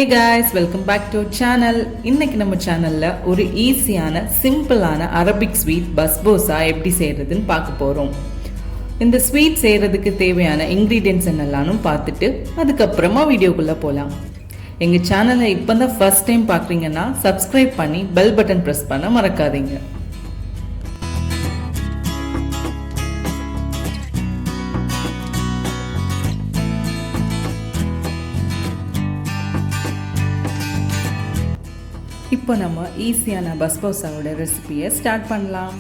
Hey guys, welcome back to our channel. இன்னைக்கு நம்ம சேனல்ல ஒரு ஈஸியான சிம்பிளான அரபிக் ஸ்வீட் பஸ்போசா எப்படி செய்யறதுன்னு பார்க்க போறோம். இந்த ஸ்வீட் செய்யறதுக்கு தேவையான இன்கிரீடியன்ட்ஸ் என்னெல்லாம்னு பார்த்துட்டு அதுக்கப்புறமா வீடியோக்குள்ள போலாம். எங்க சேனலை இப்பதான் ஃபர்ஸ்ட் டைம் பார்க்குறீங்கன்னா சப்ஸ்கிரைப் பண்ணி பெல் பட்டன் பிரஸ் பண்ண மறக்காதீங்க. இப்போ நம்ம ஈஸியான பஸ்போசாவோட ரெசிபியை ஸ்டார்ட் பண்ணலாம்.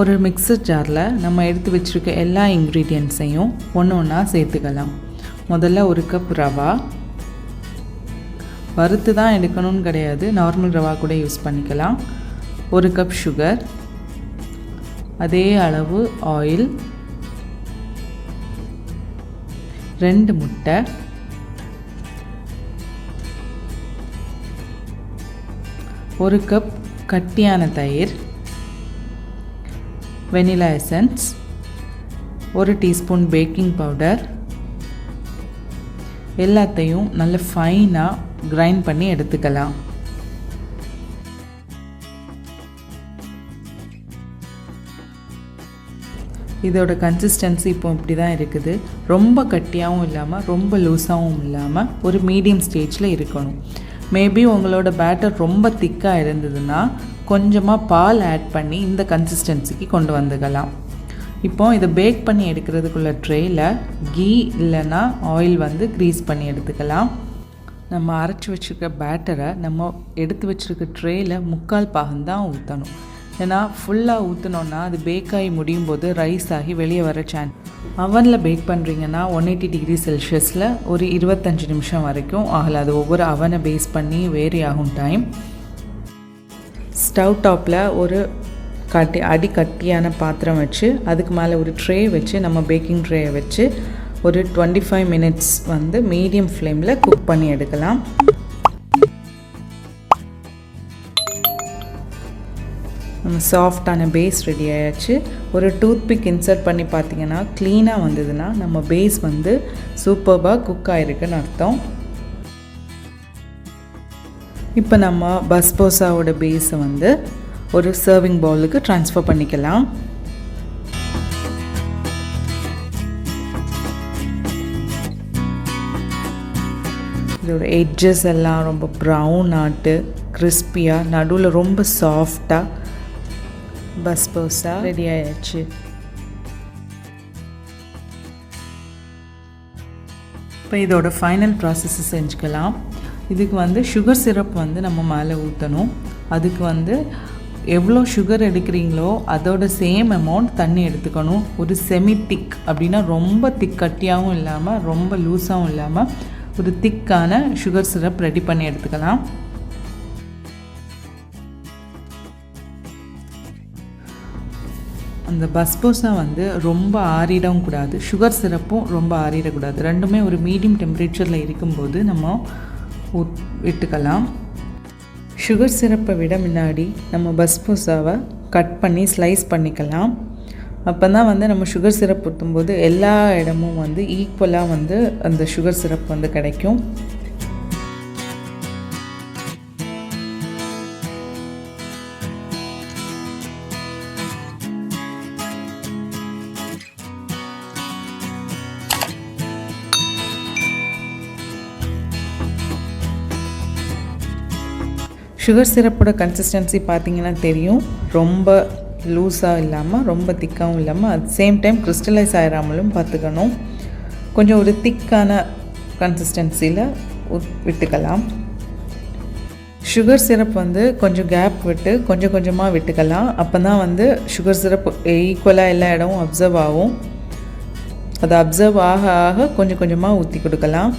ஒரு மிக்சர் ஜாரில் நம்ம எடுத்து வச்சுருக்க எல்லா இன்க்ரீடியன்ட்ஸையும் ஒன்று ஒன்றா சேர்த்துக்கலாம். முதல்ல ஒரு கப் ரவா, வறுத்து தான் எடுக்கணும்னு கிடையாது, நார்மல் ரவா கூட யூஸ் பண்ணிக்கலாம். ஒரு கப் சுகர், அதே அளவு ஆயில், 2 முட்டை, ஒரு கப் கட்டியான தயிர், vanilla essence, 1 teaspoon baking powder, எல்லாத்தையும் நல்ல ஃபைனாக கிரைண்ட் பண்ணி எடுத்துக்கலாம். இதோட கன்சிஸ்டன்சி இப்போ இப்படி தான் இருக்குது. ரொம்ப கட்டியாகவும் இல்லாமல் ரொம்ப லூஸாகவும் இல்லாமல் ஒரு மீடியம் ஸ்டேஜில் இருக்கணும். மேபி உங்களோட பேட்டர் ரொம்ப திக்காக இருந்ததுன்னா கொஞ்சமாக பால் ஆட் பண்ணி இந்த கன்சிஸ்டன்சிக்கு கொண்டு வந்துக்கலாம். இப்போ இதை பேக் பண்ணி எடுக்கிறதுக்குள்ள ட்ரேயில் கீ இல்லைன்னா ஆயில் க்ரீஸ் பண்ணி எடுத்துக்கலாம். நம்ம அரைச்சி வச்சுருக்க பேட்டரை நம்ம எடுத்து வச்சுருக்க ட்ரேயில் 3/4 பாகம்தான் ஊற்றணும். ஏன்னா ஃபுல்லாக ஊற்றினோன்னா அது பேக் ஆகி முடியும் போது ரைஸ் ஆகி வெளியே வர சான்ஸ். அவனில் பேக் பண்ணுறீங்கன்னா 180 டிகிரி செல்சியஸில் ஒரு 25 நிமிஷம் வரைக்கும் ஆகலை. அது ஒவ்வொரு அவனை பேஸ் பண்ணி வேரி ஆகும் டைம். ஸ்டவ் டாப்பில் ஒரு கட்டியான பாத்திரம் வச்சு அதுக்கு மேலே ஒரு ட்ரே வச்சு நம்ம பேக்கிங் ட்ரேயை வச்சு ஒரு 25 மினிட்ஸ் மீடியம் ஃப்ளேமில் குக் பண்ணி எடுக்கலாம். சாஃப்டான பேஸ் ரெடி ஆயாச்சு. ஒரு டூத்பிக் இன்சர்ட் பண்ணி பார்த்தீங்கன்னா க்ளீனாக வந்ததுன்னா நம்ம பேஸ் சூப்பர்பாக குக் ஆகிருக்குன்னு அர்த்தம். இப்போ நம்ம பஸ்போசாவோட பேஸை ஒரு சர்விங் பவுலுக்கு ட்ரான்ஸ்ஃபர் பண்ணிக்கலாம். இதோட எட்ஜஸ் எல்லாம் ரொம்ப ப்ரௌன் ஆட்டு கிறிஸ்பியாக, நடுவில் ரொம்ப சாஃப்டாக பஸ்போசா ரெடி ஆயாச்சு. இப்போ இதோட ஃபைனல் ப்ராசஸ் செஞ்சுக்கலாம். இதுக்கு சுகர் சிரப் நம்ம மேலே ஊற்றணும். அதுக்கு எவ்வளோ சுகர் எடுக்கிறீங்களோ அதோட சேம் அமௌண்ட் தண்ணி எடுத்துக்கணும். ஒரு செமி திக் அப்படின்னா ரொம்ப திக் கட்டியாகவும் இல்லாமல் ரொம்ப லூஸாகவும் இல்லாமல் ஒரு திக்கான சுகர் சிரப் ரெடி பண்ணி எடுத்துக்கலாம். அந்த பஸ்போசா ரொம்ப ஆறிடவும் கூடாது, சுகர் சிரப்பும் ரொம்ப ஆறிடக்கூடாது. ரெண்டுமே ஒரு மீடியம் டெம்பரேச்சரில் இருக்கும்போது நம்ம விட்டுக்கலாம். சுகர் சிரப்பை விட முன்னாடி நம்ம பஸ்போசாவை கட் பண்ணி ஸ்லைஸ் பண்ணிக்கலாம். அப்போ தான் நம்ம சுகர் சிரப் ஊற்றும்போது எல்லா இடமும் ஈக்குவலாக அந்த சுகர் சிரப் கிடைக்கும். சுகர் சிரப்போட கன்சிஸ்டன்சி பார்த்திங்கன்னா தெரியும். ரொம்ப லூஸாக இல்லாமல் ரொம்ப திக்காகவும் இல்லாமல் அட் சேம் டைம் கிறிஸ்டலைஸ் ஆகிடாமலும் பார்த்துக்கணும். கொஞ்சம் ஒரு திக்கான கன்சிஸ்டன்சியில் விட்டுக்கலாம். சுகர் சிரப் கொஞ்சம் கேப் விட்டு கொஞ்சம் கொஞ்சமாக விட்டுக்கலாம். அப்போ தான் சுகர் சிரப் ஈக்குவலாக எல்லா இடமும் அப்சர்வ் ஆகும். அது அப்சர்வ் ஆக ஆக கொஞ்சம் கொஞ்சமாக ஊற்றி கொடுக்கலாம்.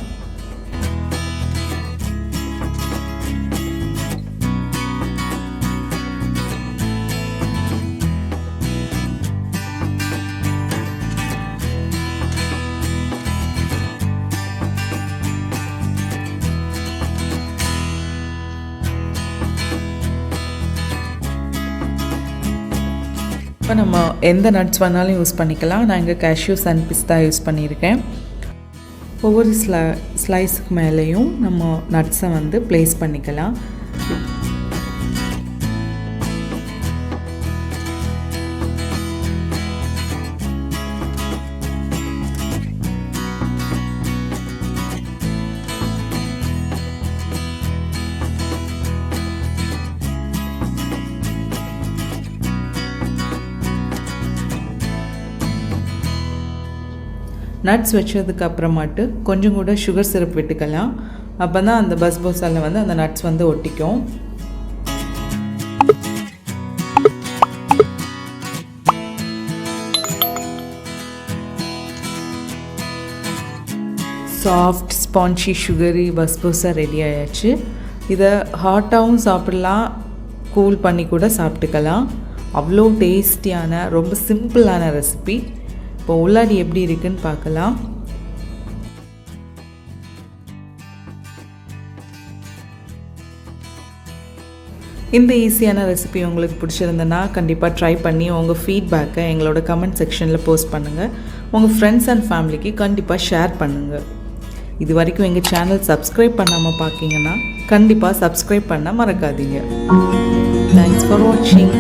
இப்போ நம்ம எந்த நட்ஸ் வேணாலும் யூஸ் பண்ணிக்கலாம். நான் இங்கே கேஷ்யூஸ் அண்ட் பிஸ்தா யூஸ் பண்ணியிருக்கேன். ஒவ்வொரு ஸ்லைஸுக்கு மேலேயும் நம்ம நட்ஸை வந்து ப்ளேஸ் பண்ணிக்கலாம். நட்ஸ் வச்சதுக்கு அப்புறமாட்டு கொஞ்சம் கூட சுகர் சிரப் விட்டுக்கலாம். அப்போ தான் அந்த பஸ்போசாவில் வந்து அந்த நட்ஸ் வந்து ஒட்டிக்கும். சாஃப்ட் ஸ்பான்ஜி சுகரி பஸ்போசா ரெடி ஆயாச்சு. இதை ஹாட்டாகவும் சாப்பிடலாம், கூல் பண்ணி கூட சாப்பிட்டுக்கலாம். அவ்வளோ டேஸ்டியான ரொம்ப சிம்பிளான ரெசிபி. இப்போ உள்ளாடி எப்படி இருக்குன்னு பார்க்கலாம். இந்த ஈஸியான ரெசிபி உங்களுக்கு பிடிச்சிருந்தனா கண்டிப்பாக ட்ரை பண்ணி உங்கள் ஃபீட்பேக்கை எங்களோட கமெண்ட் செக்ஷனில் போஸ்ட் பண்ணுங்கள். உங்கள் ஃப்ரெண்ட்ஸ் அண்ட் ஃபேமிலிக்கு கண்டிப்பாக ஷேர் பண்ணுங்கள். இது வரைக்கும் எங்கள் சேனல் சப்ஸ்கிரைப் பண்ணாமல் பார்க்கிங்கன்னா கண்டிப்பாக சப்ஸ்கிரைப் பண்ண மறக்காதீங்க. தேங்க்ஸ் ஃபார் வாட்சிங்.